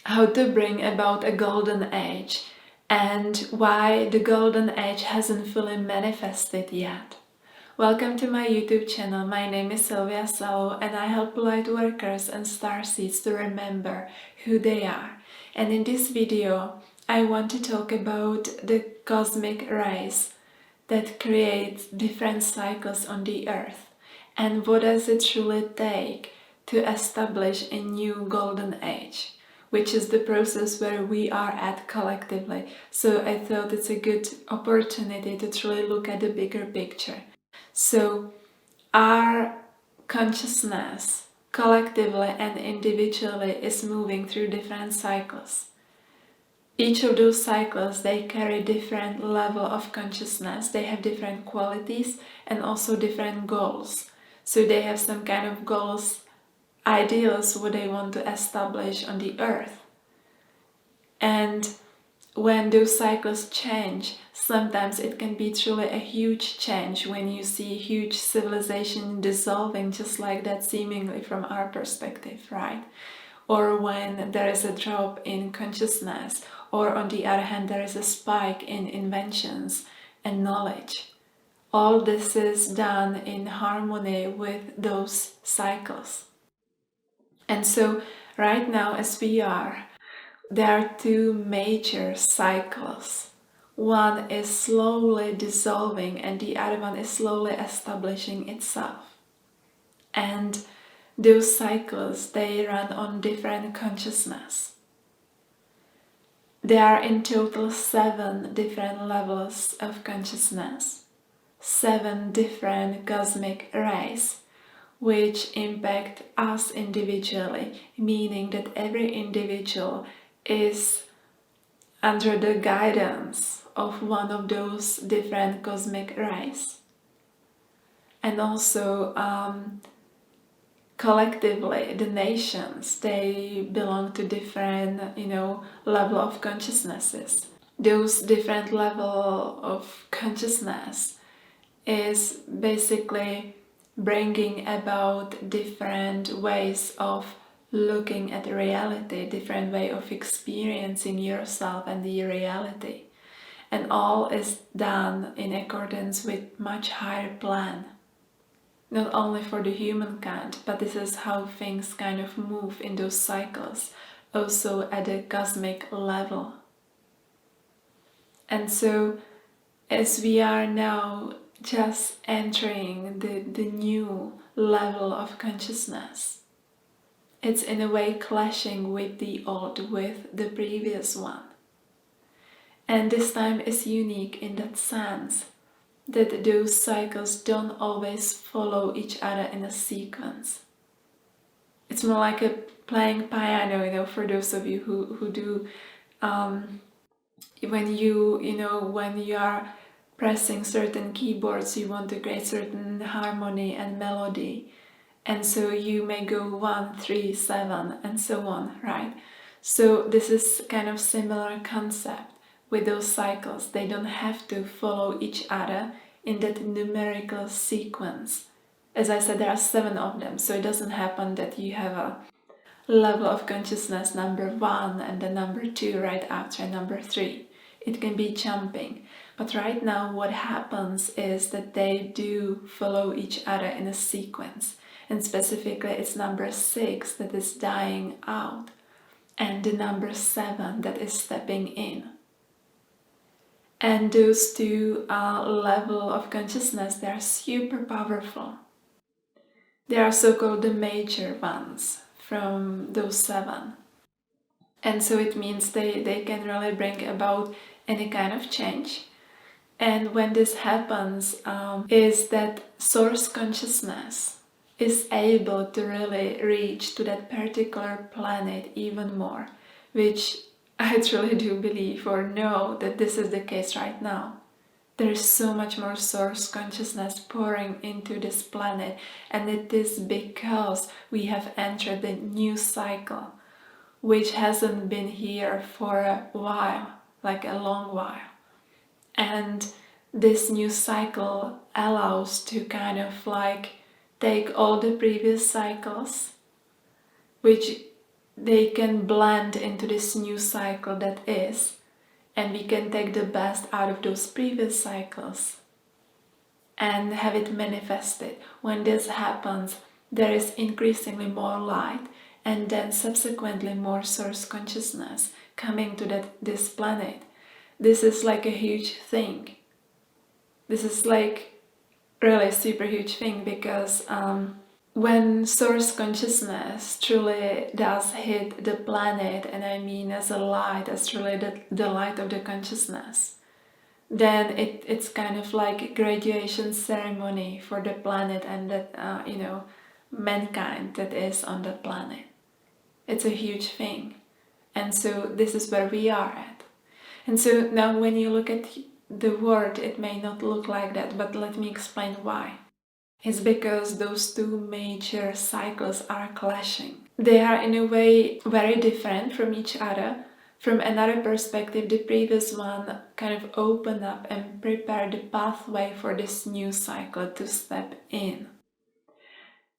how to bring about a golden age and why the golden age hasn't fully manifested yet. Welcome to my YouTube channel. My name is Sylvia Salo and I help light workers and starseeds to remember who they are. And in this video I want to talk about the cosmic rays that create different cycles on the earth and what does it truly take to establish a new golden age, which is the process where we are at collectively. So I thought it's a good opportunity to truly look at the bigger picture. So our consciousness collectively and individually is moving through different cycles. Each of those cycles, they carry different level of consciousness, they have different qualities and also different goals. So they have some kind of goals, ideals, what they want to establish on the earth. And when those cycles change, sometimes it can be truly a huge change when you see a huge civilization dissolving just like that, seemingly from our perspective, right? Or when there is a drop in consciousness, or on the other hand there is a spike in inventions and knowledge. All this is done in harmony with those cycles. And so right now as we are, there are two major cycles. One is slowly dissolving and the other one is slowly establishing itself. And those cycles, they run on different consciousness. There are in total 7 different levels of consciousness, 7 different cosmic rays, which impact us individually, meaning that every individual is under the guidance of one of those different cosmic rays. And also collectively, the nations, they belong to different, level of consciousnesses. Those different level of consciousness is basically bringing about different ways of looking at reality, different way of experiencing yourself and the reality. And all is done in accordance with much higher plan. Not only for the humankind, but this is how things kind of move in those cycles, also at a cosmic level. And so, as we are now just entering the new level of consciousness, it's in a way clashing with the old, with the previous one. And this time is unique in that sense that those cycles don't always follow each other in a sequence. It's more like a playing piano, for those of you who do, when you are pressing certain keyboards, you want to create certain harmony and melody. And so you may go 1, 3, 7 and so on, right? So this is kind of similar concept with those cycles. They don't have to follow each other in that numerical sequence. As I said, there are 7 of them, so it doesn't happen that you have a level of consciousness number 1 and then number 2 right after number 3. It can be jumping. But right now what happens is that they do follow each other in a sequence. And specifically it's number 6 that is dying out and the number 7 that is stepping in. And those two levels of consciousness, they are super powerful. They are so-called the major ones from those 7. And so it means they can really bring about any kind of change. And when this happens, is that source consciousness is able to really reach to that particular planet even more, which I truly do believe or know that this is the case right now. There is so much more source consciousness pouring into this planet, and it is because we have entered a new cycle, which hasn't been here for a while, like a long while. And this new cycle allows to kind of like take all the previous cycles, which they can blend into this new cycle that is, and we can take the best out of those previous cycles and have it manifested. When this happens, there is increasingly more light, and then subsequently more source consciousness coming to this planet. This is like a huge thing. This is like really super huge thing, because when source consciousness truly does hit the planet, and I mean as a light, as truly the light of the consciousness, then it's kind of like a graduation ceremony for the planet and that mankind that is on the planet. It's a huge thing, and so this is where we are at. And so now when you look at the world, it may not look like that, but let me explain why. It's because those two major cycles are clashing. They are in a way very different from each other. From another perspective, the previous one kind of opened up and prepared the pathway for this new cycle to step in.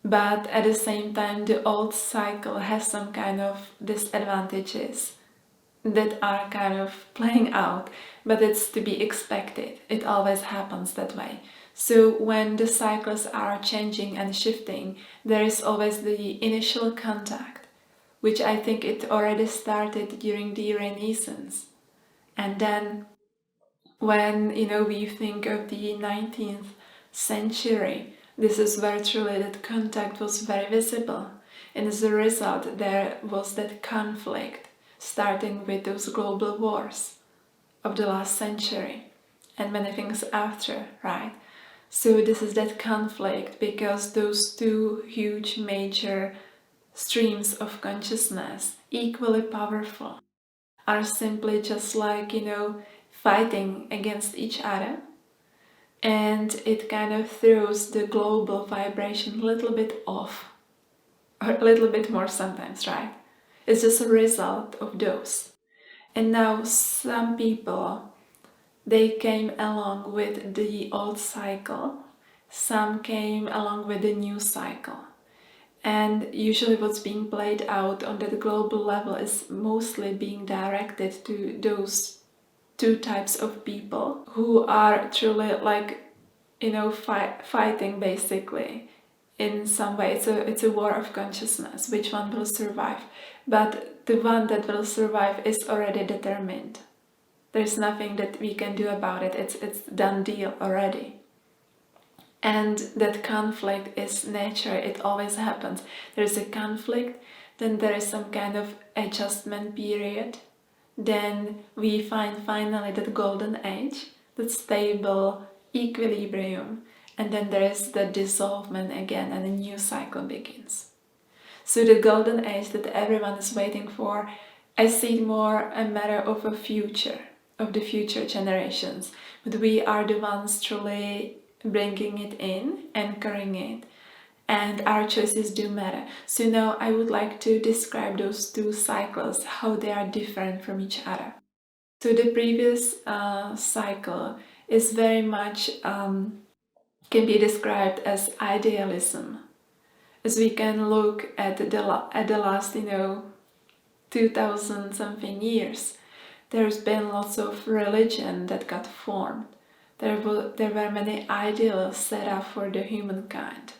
But at the same time, the old cycle has some kind of disadvantages that are kind of playing out, but it's to be expected. It always happens that way. So when the cycles are changing and shifting, there is always the initial contact, which I think it already started during the Renaissance. And then when we think of the 19th century, this is where truly that contact was very visible. And as a result, there was that conflict, starting with those global wars of the last century and many things after, right? So this is that conflict because those two huge major streams of consciousness, equally powerful, are simply just like, fighting against each other. And it kind of throws the global vibration a little bit off, or a little bit more sometimes, right? It's just a result of those. And now some people, they came along with the old cycle, some came along with the new cycle. And usually what's being played out on that global level is mostly being directed to those two types of people who are truly like, fighting basically. In some way, it's a war of consciousness, which one will survive. But the one that will survive is already determined. There's nothing that we can do about it. It's done deal already. And that conflict is nature. It always happens. There's a conflict, then there is some kind of adjustment period. Then we find finally that golden age, that stable equilibrium. And then there is the dissolvement again, and a new cycle begins. So the golden age that everyone is waiting for, I see more a matter of a future, of the future generations. But we are the ones truly bringing it in, anchoring it, and our choices do matter. So now I would like to describe those two cycles, how they are different from each other. So the previous cycle is very much can be described as idealism. As we can look at the last 2000 something years, there's been lots of religion that got formed. There were many ideals set up for the humankind,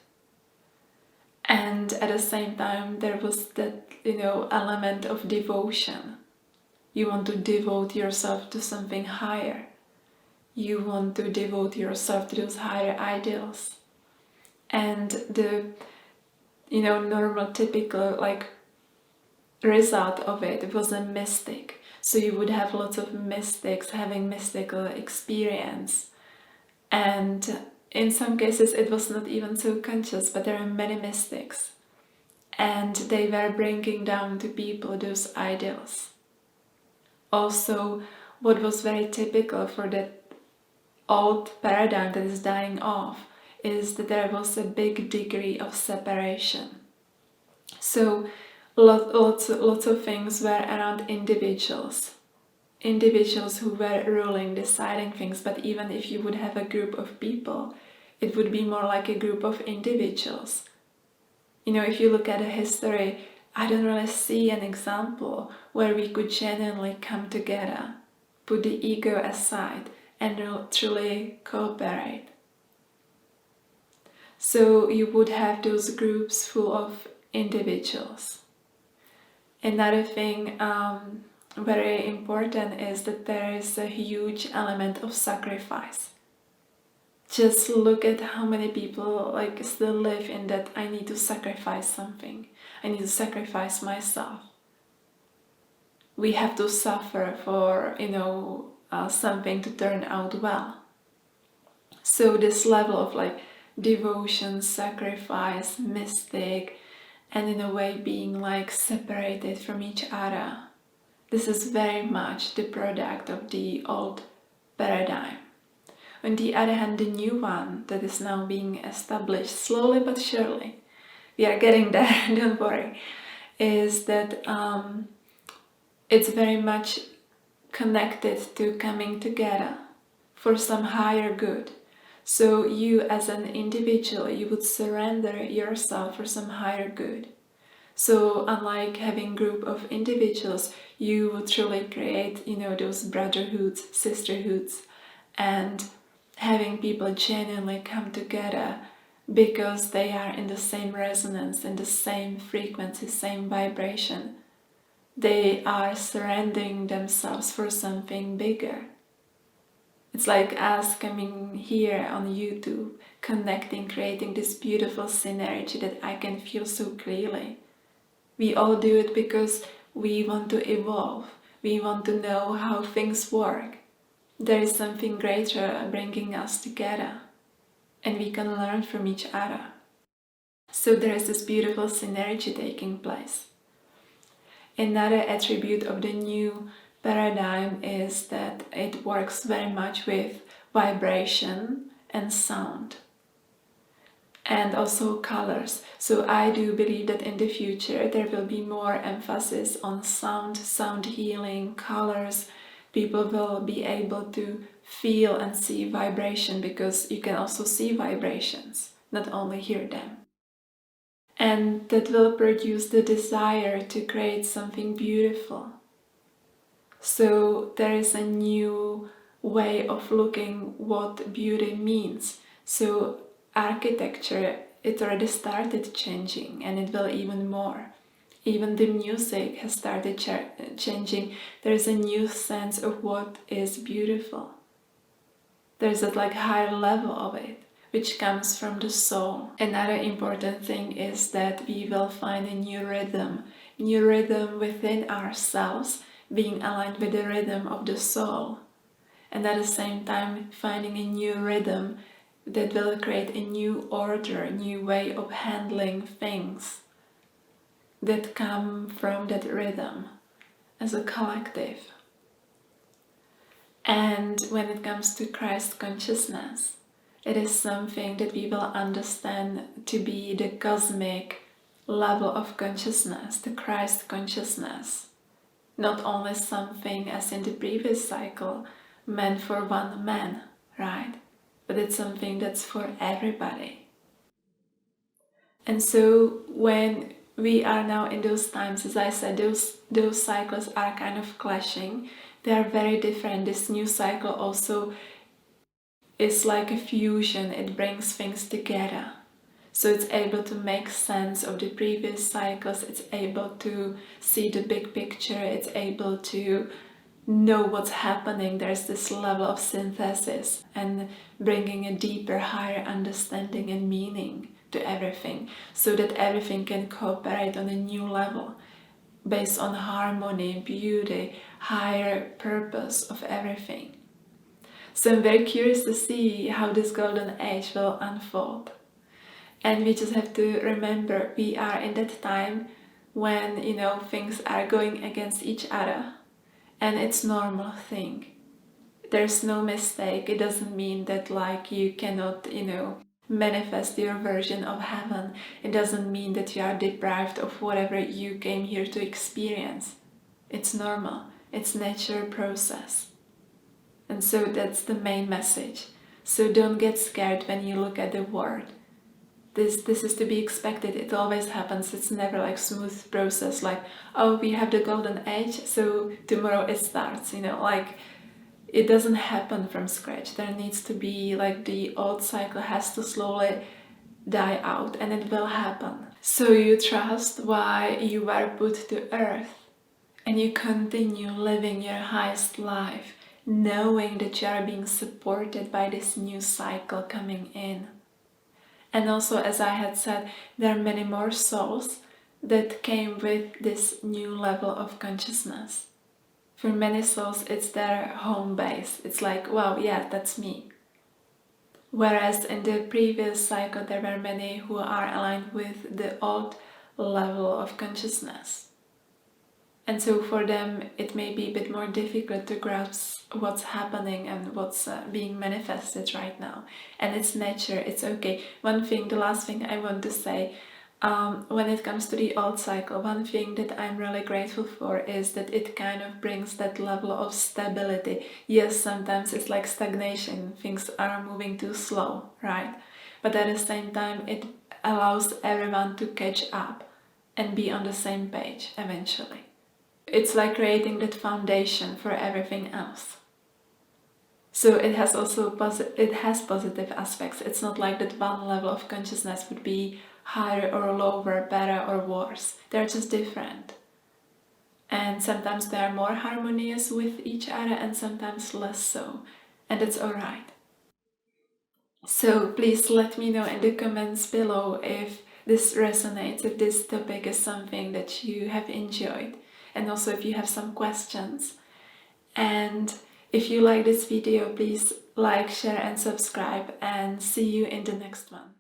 and at the same time there was that element of devotion. You want to devote yourself to something higher. You want to devote yourself to those higher ideals. And the normal typical result of it was a mystic. So you would have lots of mystics having mystical experience, and in some cases it was not even so conscious, but there are many mystics, and they were bringing down to people those ideals. Also, what was very typical for that old paradigm that is dying off is that there was a big degree of separation. So lots of things were around individuals who were ruling, deciding things. But even if you would have a group of people, it would be more like a group of individuals. If you look at the history, I don't really see an example where we could genuinely come together, put the ego aside, and truly cooperate. So you would have those groups full of individuals. Another thing very important is that there is a huge element of sacrifice. Just look at how many people still live in that I need to sacrifice something. I need to sacrifice myself. We have to suffer for, something to turn out well. So this level of devotion, sacrifice, mystic, and in a way being separated from each other, this is very much the product of the old paradigm. On the other hand, the new one that is now being established slowly but surely, we are getting there, don't worry, is that it's very much connected to coming together for some higher good. So you as an individual, you would surrender yourself for some higher good. So unlike having a group of individuals, you would truly create, those brotherhoods, sisterhoods, and having people genuinely come together because they are in the same resonance, in the same frequency, same vibration. They are surrendering themselves for something bigger. It's like us coming here on YouTube, connecting, creating this beautiful synergy that I can feel so clearly. We all do it because we want to evolve. We want to know how things work. There is something greater bringing us together, and we can learn from each other. So there is this beautiful synergy taking place. Another attribute of the new paradigm is that it works very much with vibration and sound, and also colors. So I do believe that in the future there will be more emphasis on sound healing, colors. People will be able to feel and see vibration, because you can also see vibrations, not only hear them. And that will produce the desire to create something beautiful. So there is a new way of looking what beauty means. So architecture, it already started changing, and it will even more. Even the music has started changing. There is a new sense of what is beautiful. There's that higher level of it, which comes from the soul. Another important thing is that we will find a new rhythm within ourselves, being aligned with the rhythm of the soul, and at the same time finding a new rhythm that will create a new order, a new way of handling things that come from that rhythm as a collective. And when it comes to Christ consciousness, it is something that we will understand to be the cosmic level of consciousness, the Christ consciousness. Not only something, as in the previous cycle, meant for one man, right? But it's something that's for everybody. And so when we are now in those times, as I said, those cycles are kind of clashing. They are very different. This new cycle also is like a fusion. It brings things together. So it's able to make sense of the previous cycles. It's able to see the big picture. It's able to know what's happening. There's this level of synthesis and bringing a deeper, higher understanding and meaning to everything, so that everything can cooperate on a new level based on harmony, beauty, higher purpose of everything. So I'm very curious to see how this golden age will unfold. And we just have to remember we are in that time when, things are going against each other, and it's normal thing. There's no mistake. It doesn't mean that you cannot, manifest your version of heaven. It doesn't mean that you are deprived of whatever you came here to experience. It's normal. It's natural process. And so that's the main message. So don't get scared when you look at the world. This is to be expected. It always happens. It's never like smooth process, like, oh, we have the golden age, so tomorrow it starts, you know, like it doesn't happen from scratch. There needs to be like the old cycle has to slowly die out, and it will happen. So you trust why you were put to earth, and you continue living your highest life, knowing that you are being supported by this new cycle coming in. And also, as I had said, there are many more souls that came with this new level of consciousness. For many souls, it's their home base. It's like, wow, yeah, that's me. Whereas in the previous cycle, there were many who are aligned with the old level of consciousness. And so for them, it may be a bit more difficult to grasp what's happening and what's being manifested right now. And it's nature, it's okay. One thing, the last thing I want to say, when it comes to the old cycle, one thing that I'm really grateful for is that it kind of brings that level of stability. Yes, sometimes it's like stagnation, things are moving too slow, right? But at the same time, it allows everyone to catch up and be on the same page eventually. It's like creating that foundation for everything else. So it has also positive aspects. It's not like that one level of consciousness would be higher or lower, better or worse. They're just different. And sometimes they are more harmonious with each other and sometimes less so. And it's alright. So please let me know in the comments below if this resonates, if this topic is something that you have enjoyed. And also if you have some questions. And if you like this video, please like, share and subscribe, and see you in the next one.